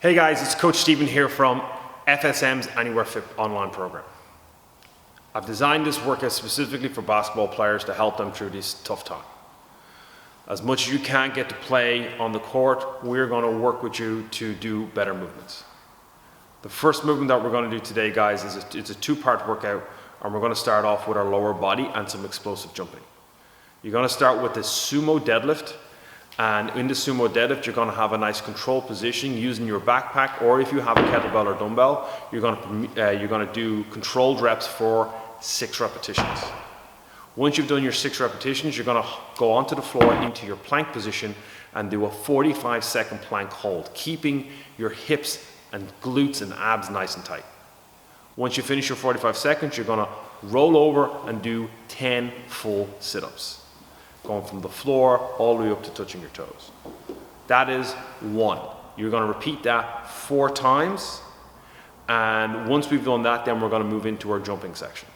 Hey guys, it's Coach Stephen here from FSM's Anywhere Fit online program. I've designed this workout specifically for basketball players to help them through this tough time. As much as you can't get to play on the court, we're going to work with you to do better movements. The first movement that we're going to do today, guys, it's a two-part workout, and we're going to start off with our lower body and some explosive jumping. You're going to start with the sumo deadlift. And in the sumo deadlift, you're going to have a nice control position using your backpack, or if you have a kettlebell or dumbbell, you're going to do controlled reps for 6 repetitions. Once you've done your 6 repetitions, you're going to go onto the floor into your plank position and do a 45-second plank hold, keeping your hips and glutes and abs nice and tight. Once you finish your 45 seconds, you're going to roll over and do 10 full sit-ups, going from the floor all the way up to touching your toes. That is 1. You're going to repeat that 4 times. And once we've done that, then we're going to move into our jumping section.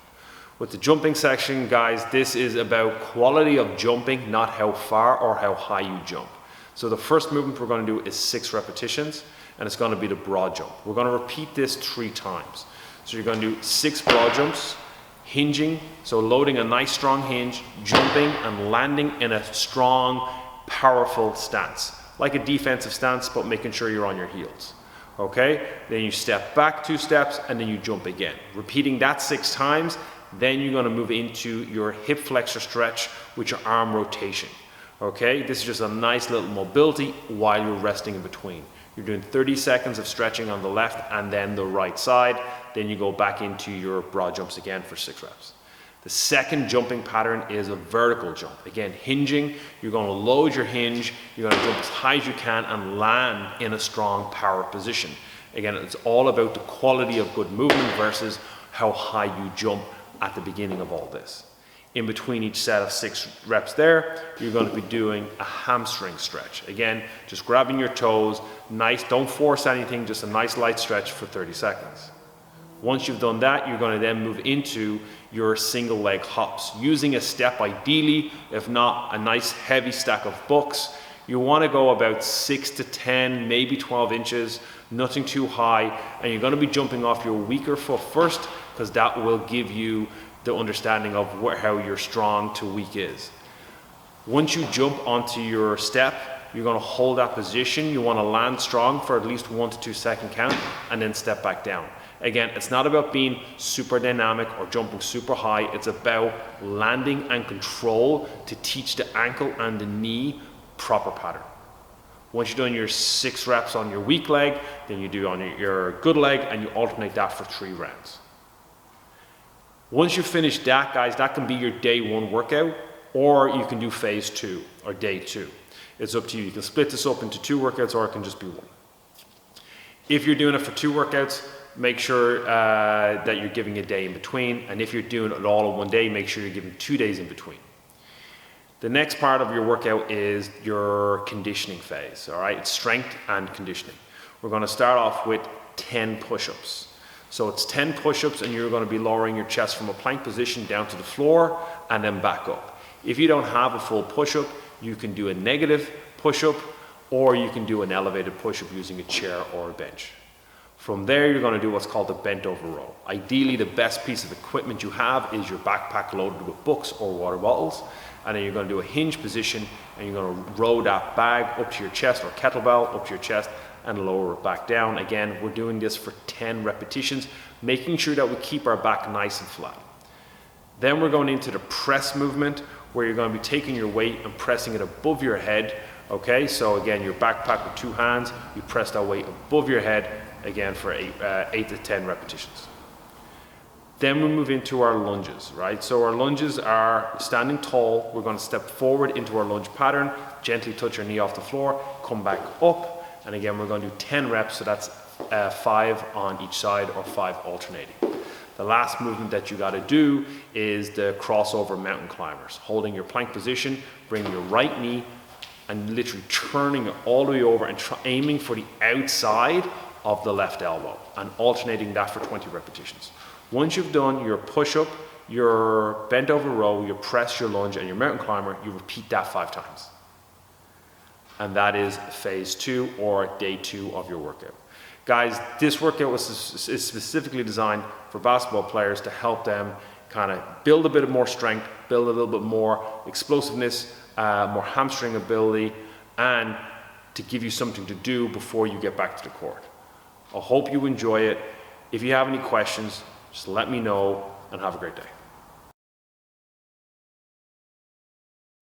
With the jumping section, guys, this is about quality of jumping, not how far or how high you jump. So the first movement we're going to do is 6 repetitions, and it's going to be the broad jump. We're going to repeat this 3 times. So you're going to do 6 broad jumps, hinging, so loading a nice strong hinge, jumping and landing in a strong, powerful stance, like a defensive stance, but making sure you're on your heels. Okay, then you step back 2 steps and then you jump again. Repeating that 6 times, then you're going to move into your hip flexor stretch with your arm rotation. Okay, this is just a nice little mobility while you're resting in between. You're doing 30 seconds of stretching on the left and then the right side. Then you go back into your broad jumps again for 6 reps. The second jumping pattern is a vertical jump. Again, hinging, you're going to load your hinge, you're going to jump as high as you can and land in a strong power position. Again, it's all about the quality of good movement versus how high you jump at the beginning of all this. In between each set of 6 reps there, you're going to be doing a hamstring stretch. Again, just grabbing your toes, nice, don't force anything, just a nice light stretch for 30 seconds. Once you've done that, you're going to then move into your single leg hops, using a step ideally, if not a nice heavy stack of books. You want to go about 6 to 10, maybe 12 inches, nothing too high, and you're going to be jumping off your weaker foot first, because that will give you the understanding of how your strong to weak is. Once you jump onto your step, you're going to hold that position. You want to land strong for at least 1 to 2 second count and then step back down. Again, it's not about being super dynamic or jumping super high. It's about landing and control to teach the ankle and the knee proper pattern. Once you're doing your 6 reps on your weak leg, then you do on your good leg, and you alternate that for 3 rounds. Once you finish that, guys, that can be your day 1 workout, or you can do phase 2 or day 2. It's up to you. You can split this up into 2 workouts, or it can just be 1. If you're doing it for 2 workouts, make sure that you're giving a day in between. And if you're doing it all in 1 day, make sure you're giving 2 days in between. The next part of your workout is your conditioning phase, all right? It's strength and conditioning. We're going to start off with 10 push-ups. So it's 10 push-ups, and you're going to be lowering your chest from a plank position down to the floor and then back up. If you don't have a full push-up, you can do a negative push-up, or you can do an elevated push-up using a chair or a bench. From there, you're going to do what's called a bent over row. Ideally, the best piece of equipment you have is your backpack loaded with books or water bottles. And then you're going to do a hinge position, and you're going to row that bag up to your chest, or kettlebell up to your chest, and lower it back down. Again, we're doing this for 10 repetitions, making sure that we keep our back nice and flat. Then we're going into the press movement, where you're going to be taking your weight and pressing it above your head. Okay, so again, your backpack with 2 hands, you press that weight above your head, again for 8 to 10 repetitions. Then we move into our lunges, right? So our lunges are standing tall. We're going to step forward into our lunge pattern, gently touch your knee off the floor, come back up, and again, we're going to do 10 reps, so that's 5 on each side, or 5 alternating. The last movement that you got to do is the crossover mountain climbers, holding your plank position, bringing your right knee, and literally turning it all the way over and aiming for the outside of the left elbow, and alternating that for 20 repetitions. Once you've done your push-up, your bent over row, your press, your lunge, and your mountain climber, you repeat that 5 times. and that is phase 2 or day 2 of your workout. Guys, this workout is specifically designed for basketball players to help them kind of build a bit of more strength, build a little bit more explosiveness, more hamstring ability, and to give you something to do before you get back to the court. I hope you enjoy it. If you have any questions, just let me know, and have a great day.